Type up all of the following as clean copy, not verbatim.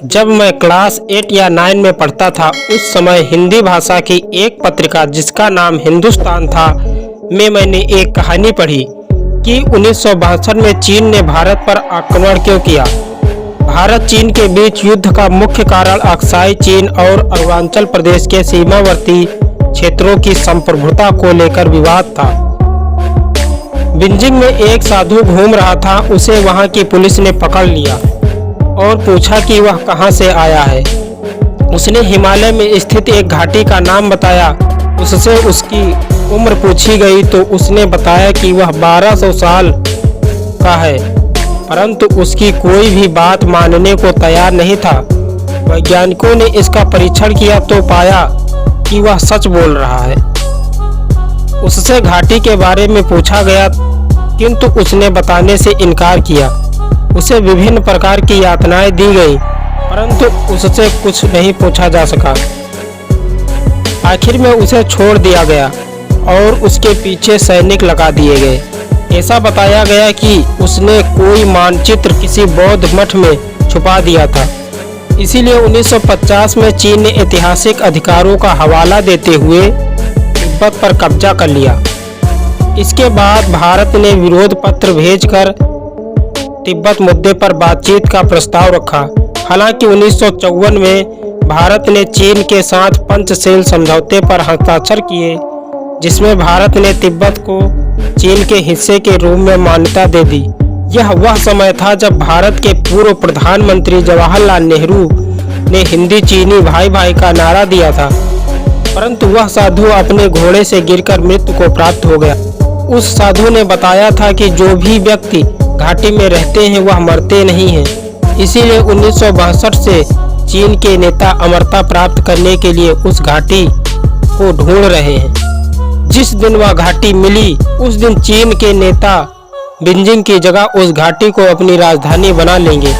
जब मैं क्लास 8 या 9 में पढ़ता था, उस समय हिंदी भाषा की एक पत्रिका जिसका नाम हिंदुस्तान था में मैंने एक कहानी पढ़ी कि 1962 में चीन ने भारत पर आक्रमण क्यों किया। भारत चीन के बीच युद्ध का मुख्य कारण अक्साई चीन और अरुणाचल प्रदेश के सीमावर्ती क्षेत्रों की संप्रभुता को लेकर विवाद था। बीजिंग में एक साधु घूम रहा था, उसे वहां की पुलिस ने पकड़ लिया और पूछा कि वह कहां से आया है। उसने हिमालय में स्थित एक घाटी का नाम बताया। उससे उसकी उम्र पूछी गई तो उसने बताया कि वह 1200 साल का है, परंतु उसकी कोई भी बात मानने को तैयार नहीं था। वैज्ञानिकों ने इसका परीक्षण किया तो पाया कि वह सच बोल रहा है। उससे घाटी के बारे में पूछा गया, किंतु उसने बताने से इनकार किया। उसे विभिन्न प्रकार की यातनाएं दी गई, परंतु उससे कुछ नहीं पूछा जा सका। आखिर में उसे छोड़ दिया गया और उसके पीछे सैनिक लगा दिए गए। ऐसा बताया गया कि उसने कोई मानचित्र किसी बौद्ध मठ में छुपा दिया था। इसीलिए 1950 में चीन ने ऐतिहासिक अधिकारों का हवाला देते हुए तिब्बत पर कब्जा कर लिया। इसके बाद भारत ने विरोध पत्र भेजकर तिब्बत मुद्दे पर बातचीत का प्रस्ताव रखा। हालांकि 1954 में भारत ने चीन के साथ पंचशील समझौते पर हस्ताक्षर किए, जिसमें भारत ने तिब्बत को चीन के हिस्से के रूप में मान्यता दे दी। यह वह समय था जब भारत के पूर्व प्रधानमंत्री जवाहरलाल नेहरू ने हिंदी चीनी भाई भाई का नारा दिया था, परंतु वह साधु अपने घोड़े से गिरकर मृत्यु को प्राप्त हो गया। उस साधु ने बताया था कि जो भी व्यक्ति घाटी में रहते हैं वह मरते नहीं हैं। इसीलिए 1962 से चीन के नेता अमरता प्राप्त करने के लिए उस घाटी को ढूंढ रहे हैं। जिस दिन वह घाटी मिली, उस दिन चीन के नेता बीजिंग की जगह उस घाटी को अपनी राजधानी बना लेंगे।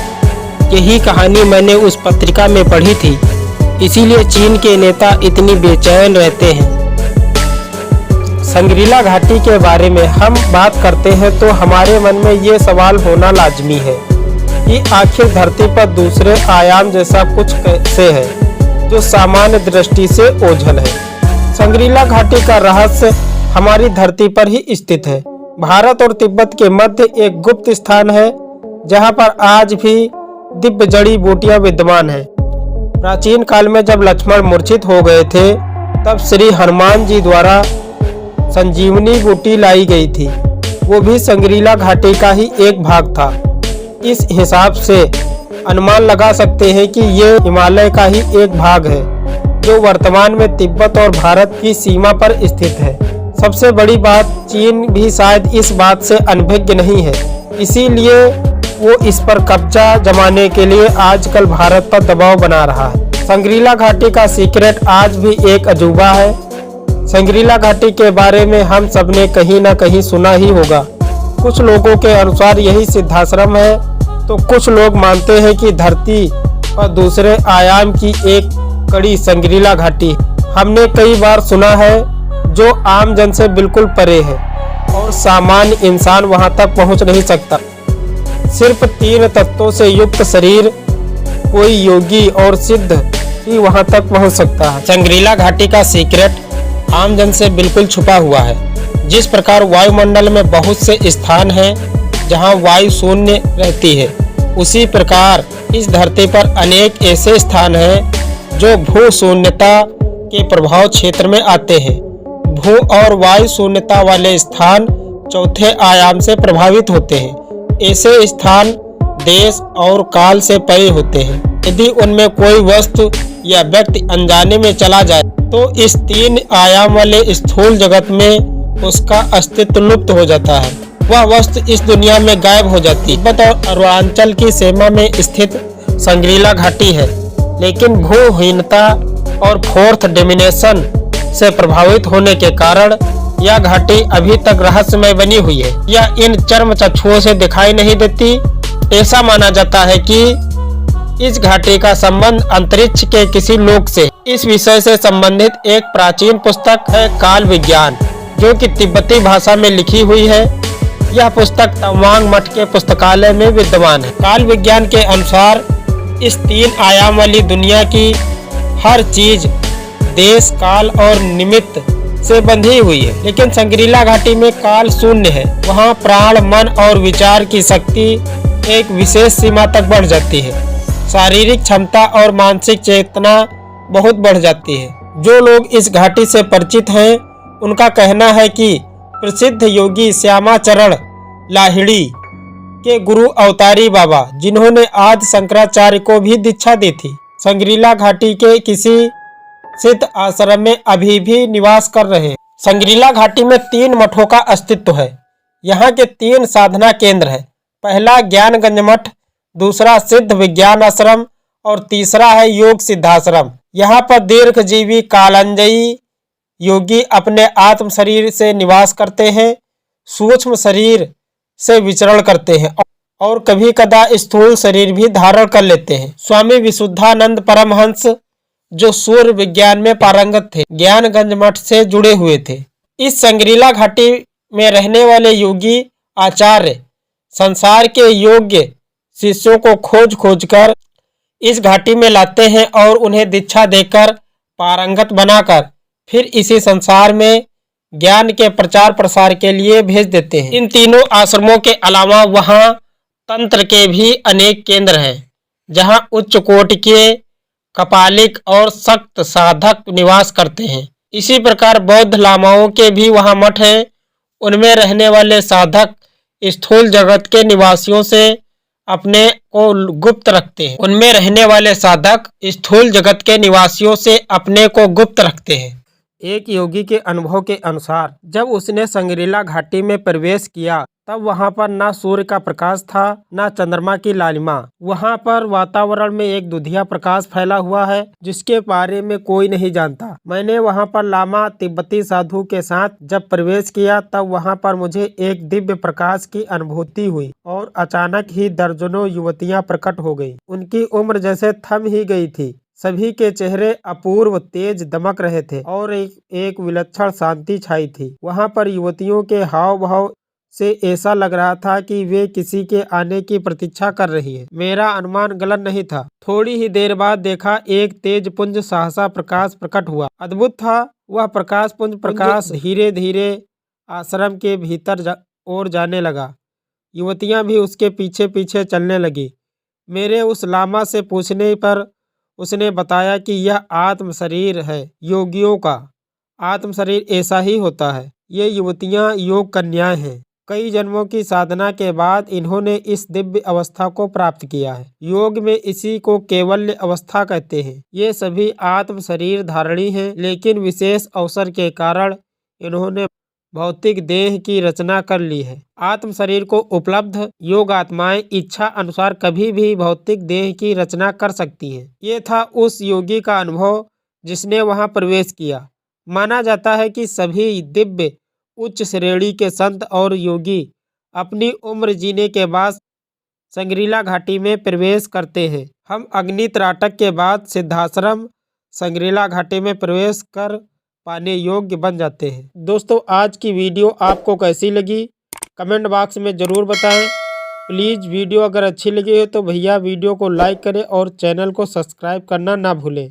यही कहानी मैंने उस पत्रिका में पढ़ी थी, इसीलिए चीन के नेता इतनी बेचैन रहते हैं। संग्रीला घाटी के बारे में हम बात करते हैं तो हमारे मन में ये सवाल होना लाजमी है कि आखिर धरती पर दूसरे आयाम जैसा कुछ कैसे है जो सामान्य दृष्टि से ओझल है। संग्रीला घाटी का रहस्य हमारी धरती पर ही स्थित है। भारत और तिब्बत के मध्य एक गुप्त स्थान है जहां पर आज भी दिव्य जड़ी बूटियां विद्यमान है। प्राचीन काल में जब लक्ष्मण मूर्छित हो गए थे, तब श्री हनुमान जी द्वारा संजीवनी बूटी लाई गई थी। वो भी संग्रीला घाटी का ही एक भाग था। इस हिसाब से अनुमान लगा सकते हैं कि ये हिमालय का ही एक भाग है जो वर्तमान में तिब्बत और भारत की सीमा पर स्थित है। सबसे बड़ी बात, चीन भी शायद इस बात से अनभिज्ञ नहीं है, इसीलिए वो इस पर कब्जा जमाने के लिए आजकल भारत पर दबाव बना रहा है। संग्रीला घाटी का सीक्रेट आज भी एक अजूबा है। संग्रीला घाटी के बारे में हम सबने कहीं ना कहीं सुना ही होगा। कुछ लोगों के अनुसार यही सिद्धाश्रम है, तो कुछ लोग मानते हैं कि धरती और दूसरे आयाम की एक कड़ी संग्रीला घाटी हमने कई बार सुना है, जो आम जन से बिल्कुल परे है और सामान्य इंसान वहां तक पहुंच नहीं सकता। सिर्फ 3 तत्वों से युक्त शरीर कोई योगी और सिद्ध ही वहां तक पहुंच सकता है। संग्रीला घाटी का सीक्रेट आम जन से बिल्कुल छुपा हुआ है। जिस प्रकार वायुमंडल में बहुत से स्थान हैं जहां वायु शून्य रहती है, उसी प्रकार इस धरती पर अनेक ऐसे स्थान हैं जो भू शून्यता के प्रभाव क्षेत्र में आते हैं। भू और वायु शून्यता वाले स्थान चौथे आयाम से प्रभावित होते हैं। ऐसे स्थान देश और काल से परे होते हैं। यदि उनमें कोई वस्तु या व्यक्ति अनजाने में चला जाए तो इस 3 आयाम वाले स्थूल जगत में उसका अस्तित्व लुप्त हो जाता है। वह वस्तु इस दुनिया में गायब हो जाती है। तिब्बत और अरुणाचल की सीमा में स्थित संग्रीला घाटी है, लेकिन भूहीनता और फोर्थ डिमेंशन से प्रभावित होने के कारण यह घाटी अभी तक रहस्यमय बनी हुई है। यह इन चर्म चक्षुओं से दिखाई नहीं देती। ऐसा माना जाता है कि इस घाटी का संबंध अंतरिक्ष के किसी लोक से। इस विषय से संबंधित एक प्राचीन पुस्तक है काल विज्ञान, जो कि तिब्बती भाषा में लिखी हुई है। यह पुस्तक तवांग मठ के पुस्तकालय में विद्यमान है। काल विज्ञान के अनुसार इस 3 आयाम वाली दुनिया की हर चीज देश, काल और निमित्त से बंधी हुई है, लेकिन संग्रीला घाटी में काल शून्य है। वहाँ प्राण, मन और विचार की शक्ति एक विशेष सीमा तक बढ़ जाती है। शारीरिक क्षमता और मानसिक चेतना बहुत बढ़ जाती है। जो लोग इस घाटी से परिचित हैं उनका कहना है कि प्रसिद्ध योगी श्यामाचरण लाहिड़ी के गुरु अवतारी बाबा, जिन्होंने आदि शंकराचार्य को भी दीक्षा दी थी, संग्रीला घाटी के किसी सिद्ध आश्रम में अभी भी निवास कर रहे हैं। संग्रीला घाटी में 3 मठों का अस्तित्व है। यहाँ के 3 साधना केंद्र हैं। पहला ज्ञानगंज मठ, दूसरा सिद्ध विज्ञान आश्रम और तीसरा है योग सिद्धाश्रम। यहाँ पर दीर्घजीवी कालंजयी योगी अपने आत्म शरीर से निवास करते हैं, सूक्ष्म शरीर से विचरण करते हैं और कभी कदा स्थूल शरीर भी धारण कर लेते हैं। स्वामी विशुद्धानंद परमहंस, जो सूर्य विज्ञान में पारंगत थे, ज्ञानगंज मठ से जुड़े हुए थे। इस संग्रीला घाटी में रहने वाले योगी आचार्य संसार के योग्य शिष्यों को खोज खोज कर इस घाटी में लाते हैं और उन्हें दीक्षा देकर पारंगत बनाकर फिर इसी संसार में ज्ञान के प्रचार प्रसार के लिए भेज देते हैं। इन तीनों आश्रमों के अलावा वहाँ तंत्र के भी अनेक केंद्र हैं, जहाँ उच्च कोटि के कपालिक और सख्त साधक निवास करते हैं। इसी प्रकार बौद्ध लामाओं के भी वहाँ मठ हैं। उनमें रहने वाले साधक स्थूल जगत के निवासियों से अपने को गुप्त रखते हैं। उनमें रहने वाले साधक स्थूल जगत के निवासियों से अपने को गुप्त रखते हैं। एक योगी के अनुभव के अनुसार जब उसने संग्रीला घाटी में प्रवेश किया तब वहां पर ना सूर्य का प्रकाश था, ना चंद्रमा की लालिमा। वहां पर वातावरण में एक दुधिया प्रकाश फैला हुआ है जिसके बारे में कोई नहीं जानता। मैंने वहां पर लामा तिब्बती साधु के साथ जब प्रवेश किया तब वहां पर मुझे एक दिव्य प्रकाश की अनुभूति हुई और अचानक ही दर्जनों युवतियां प्रकट हो गयी। उनकी उम्र जैसे थम ही गई थी। सभी के चेहरे अपूर्व तेज दमक रहे थे और एक विलक्षण शांति छाई थी। वहां पर युवतियों के हाव भाव से ऐसा लग रहा था कि वे किसी के आने की प्रतीक्षा कर रही है। मेरा अनुमान गलत नहीं था। थोड़ी ही देर बाद देखा एक तेज पुंज सहसा प्रकाश प्रकट हुआ। अद्भुत था वह प्रकाश पुंज धीरे धीरे आश्रम के भीतर ओर जाने लगा। युवतियां भी उसके पीछे पीछे चलने लगी। मेरे उस लामा से पूछने पर उसने बताया कि यह आत्म शरीर है। योगियों का आत्म शरीर ऐसा ही होता है। ये युवतियां योग कन्याएं हैं। कई जन्मों की साधना के बाद इन्होंने इस दिव्य अवस्था को प्राप्त किया है। योग में इसी को कैवल्य अवस्था कहते हैं। ये सभी आत्म शरीर धारणी हैं, लेकिन विशेष अवसर के कारण इन्होंने भौतिक देह की रचना कर ली है। आत्म शरीर को उपलब्ध योग आत्माएं इच्छा अनुसार कभी भी भौतिक देह की रचना कर सकती हैं। ये था उस योगी का अनुभव जिसने वहां प्रवेश किया। माना जाता है कि सभी दिव्य उच्च श्रेणी के संत और योगी अपनी उम्र जीने के बाद संग्रीला घाटी में प्रवेश करते हैं। हम अग्नि त्राटक के बाद सिद्धाश्रम संग्रीला घाटी में प्रवेश कर पाने योग्य बन जाते हैं। दोस्तों, आज की वीडियो आपको कैसी लगी कमेंट बॉक्स में ज़रूर बताएं। प्लीज़ वीडियो अगर अच्छी लगी हो तो भैया वीडियो को लाइक करें और चैनल को सब्सक्राइब करना ना भूलें।